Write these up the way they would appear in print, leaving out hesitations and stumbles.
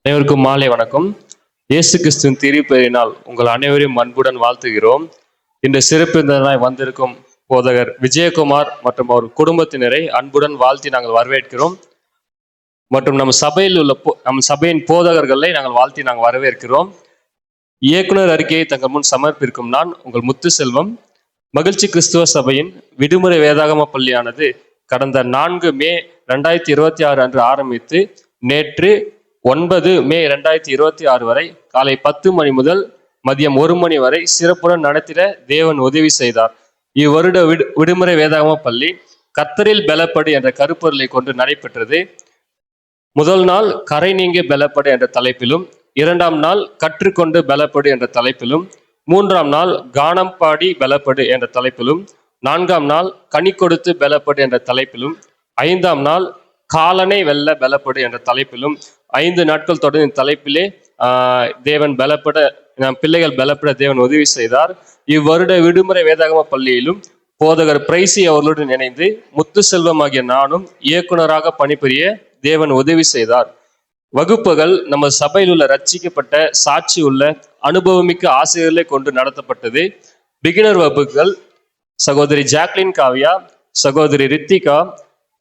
அனைவருக்கும் மாலை வணக்கம். இயேசு கிறிஸ்துவின் திருப்பெயரினால் உங்கள் அனைவரையும் அன்புடன் வாழ்த்துகிறோம். இந்த சிறப்பு வந்திருக்கும் போதகர் விஜயகுமார் மற்றும் அவர் குடும்பத்தினரை அன்புடன் வாழ்த்தி நாங்கள் வரவேற்கிறோம். மற்றும் நம் சபையின் போதகர்களை நாங்கள் வரவேற்கிறோம். இயக்குனர் அறிக்கையை தங்கள் முன் சமர்ப்பிக்கும் நான் உங்கள் முத்துசெல்வம். மகிழ்ச்சி கிறிஸ்துவ சபையின் விடுமுறை வேதாகம பள்ளியானது கடந்த 4 மே 2026 அன்று ஆரம்பித்து நேற்று 9 மே 2026 வரை காலை 10 மணி முதல் மதியம் 1 மணி வரை சிறப்புடன் நடத்திட தேவன் உதவி செய்தார். இவ்வருட விடுமுறை வேதாகம பள்ளி கர்த்தரில் பலப்படு என்ற கருப்பொருளை கொண்டு நடைபெற்றது. முதல் நாள் கரை நீங்க பலப்படு என்ற தலைப்பிலும், 2ஆம் நாள் கற்றுக்கொண்டு பலப்படு என்ற தலைப்பிலும், 3ஆம் நாள் கானம் பாடி பலப்படு என்ற தலைப்பிலும், 4ஆம் நாள் கனி கொடுத்து பலப்படு என்ற தலைப்பிலும், 5ஆம் நாள் காலனை வெல்ல பலப்படு என்ற தலைப்பிலும் 5 நாட்கள் தொடர்ந்து தலைப்பிலே தேவன் பலப்பட பிள்ளைகள் பலப்பட தேவன் உதவி செய்தார். இவ்வருட விடுமுறை வேதாகம பள்ளியிலும் போதகர் பிரைசி அவர்களுடன் இணைந்து முத்துசெல்வம் ஆகிய நானும் இயக்குனராக பணிபுரிய தேவன் உதவி செய்தார். வகுப்புகள் நம்ம சபையில் உள்ள ரட்சிக்கப்பட்ட சாட்சி உள்ள அனுபவமிக்க ஆசிரியர்களை கொண்டு நடத்தப்பட்டது. பிகினர் வகுப்புகள் சகோதரி ஜாக்லின் காவ்யா, சகோதரி ரித்திகா.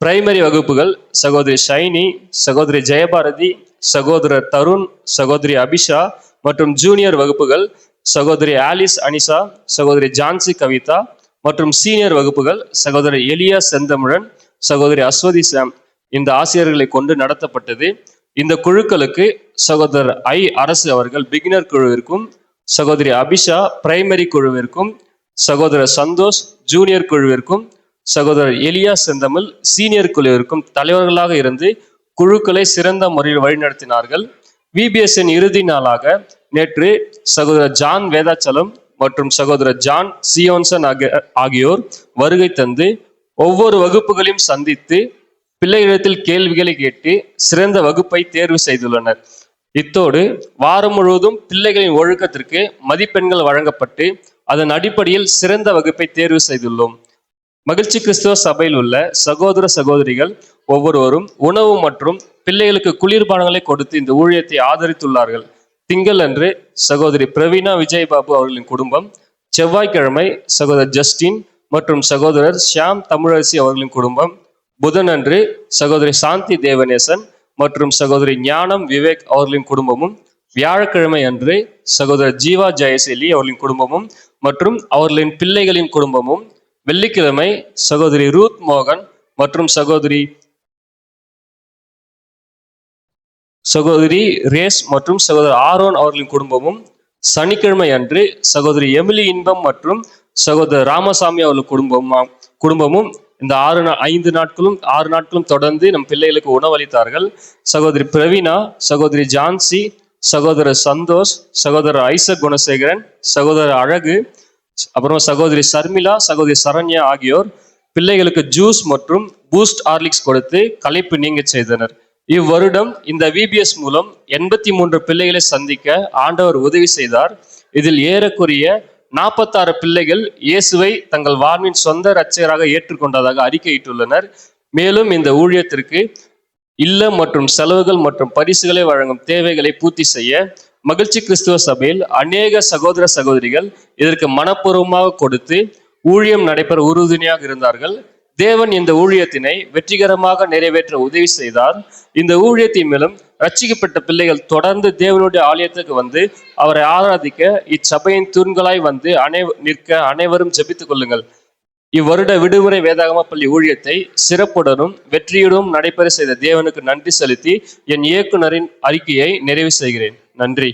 பிரைமரி வகுப்புகள் சகோதரி ஷைனி, சகோதரி ஜெயபாரதி, சகோதரர் தருண், சகோதரி அபிஷா. மற்றும் ஜூனியர் வகுப்புகள் சகோதரி ஆலிஸ் அனிசா, சகோதரி ஜான்சி கவிதா. மற்றும் சீனியர் வகுப்புகள் சகோதரி எலியா செந்தமிழன், சகோதரி அஸ்வதி சாம். இந்த ஆசிரியர்களை கொண்டு நடத்தப்பட்டது. இந்த குழுக்களுக்கு சகோதரர் அரசு அவர்கள் பிகினர் குழுவிற்கும், சகோதரி அபிஷா பிரைமரி குழுவிற்கும், சகோதரர் சந்தோஷ் ஜூனியர் குழுவிற்கும், சகோதரர் எலியா செந்தமிழ் சீனியர் குழுவிற்கும் தலைவர்களாக இருந்து குழுக்களை சிறந்த முறையில் வழிநடத்தினார்கள். விபிஎஸ்என் இறுதி நாளாக நேற்று சகோதரர் ஜான் வேதாச்சலம் மற்றும் சகோதரர் ஜான் சியோன்சன் ஆகியோர் வருகை தந்து ஒவ்வொரு வகுப்புகளையும் சந்தித்து பிள்ளைகளிடத்தில் கேள்விகளை கேட்டு சிறந்த வகுப்பை தேர்வு செய்துள்ளனர். இத்தோடு வாரம் முழுவதும் பிள்ளைகளின் ஒழுக்கத்திற்கு மதிப்பெண்கள் வழங்கப்பட்டு அதன் அடிப்படையில் சிறந்த வகுப்பை தேர்வு செய்துள்ளோம். மகிழ்ச்சி கிறிஸ்துவ சபையில் உள்ள சகோதர சகோதரிகள் ஒவ்வொருவரும் உணவு மற்றும் பிள்ளைகளுக்கு குளிர்பானங்களை கொடுத்து இந்த ஊழியத்தை ஆதரித்துள்ளார்கள். திங்கள் அன்று சகோதரி பிரவீனா விஜயபாபு அவர்களின் குடும்பம், செவ்வாய்க்கிழமை சகோதரர் ஜஸ்டின் மற்றும் சகோதரர் ஷியாம் தமிழரசி அவர்களின் குடும்பம், புதன் அன்று சகோதரி சாந்தி தேவநேசன் மற்றும் சகோதரி ஞானம் விவேக் அவர்களின் குடும்பமும், வியாழக்கிழமை அன்று சகோதரர் ஜீவா ஜெயசேலி அவர்களின் குடும்பமும் மற்றும் அவர்களின் பிள்ளைகளின் குடும்பமும், வெள்ளிக்கிழமை சகோதரி ரூத் மோகன் மற்றும் சகோதரி ரேஸ் மற்றும் சகோதரர் ஆரோன் அவர்களின் குடும்பமும், சனிக்கிழமை அன்று சகோதரி எமிலி இன்பம் மற்றும் சகோதரர் ராமசாமி அவர்கள் குடும்பமும் இந்த 6 நாட்களும் தொடர்ந்து நம் பிள்ளைகளுக்கு உணவளித்தார்கள். சகோதரி பிரவீனா, சகோதரி ஜான்சி, சகோதரர் சந்தோஷ், சகோதரர் ஐசக் குணசேகரன், சகோதரர் அழகு, அப்புறம் சகோதரி சர்மிளா, சகோதரி சரண்யா ஆகியோர் பிள்ளைகளுக்கு ஜூஸ் மற்றும் பூஸ்ட் ஹார்லிக்ஸ் கொடுத்து களைப்பு நீங்க செய்தனர். இவ்வருடம் இந்த விபிஎஸ் மூலம் 83 பிள்ளைகளை சந்திக்க ஆண்டவர் உதவி செய்தார். இதில் ஏறக்குறைய 46 பிள்ளைகள் இயேசுவை தங்கள் வாழ்வின் சொந்த இரட்சகராக ஏற்றுக்கொண்டதாக அறிக்கையிட்டுள்ளனர். மேலும் இந்த ஊழியத்திற்கு இல்லம் மற்றும் செலவுகள் மற்றும் பரிசுகளை வழங்கும் தேவைகளை பூர்த்தி செய்ய மகிழ்ச்சி கிறிஸ்துவ சபையில் அநேக சகோதர சகோதரிகள் இதற்கு மனப்பூர்வமாக கொடுத்து ஊழியம் நடைபெற உறுதுணையாக இருந்தார்கள். தேவன் இந்த ஊழியத்தினை வெற்றிகரமாக நிறைவேற்ற உதவி செய்தார். இந்த ஊழியத்தின் மேலும் ரட்சிக்கப்பட்ட பிள்ளைகள் தொடர்ந்து தேவனுடைய ஆலயத்துக்கு வந்து அவரை ஆராதிக்க இச்சபையின் தூண்களாய் வந்து நிற்க அனைவரும் ஜெபித்துக் கொள்ளுங்கள். இவ்வருட விடுமுறை வேதாகம பள்ளி ஊழியத்தை சிறப்புடனும் வெற்றியுடனும் நடைபெற செய்த தேவனுக்கு நன்றி செலுத்தி என் இயக்குனரின் அறிக்கையை நிறைவு செய்கிறேன். நன்றி.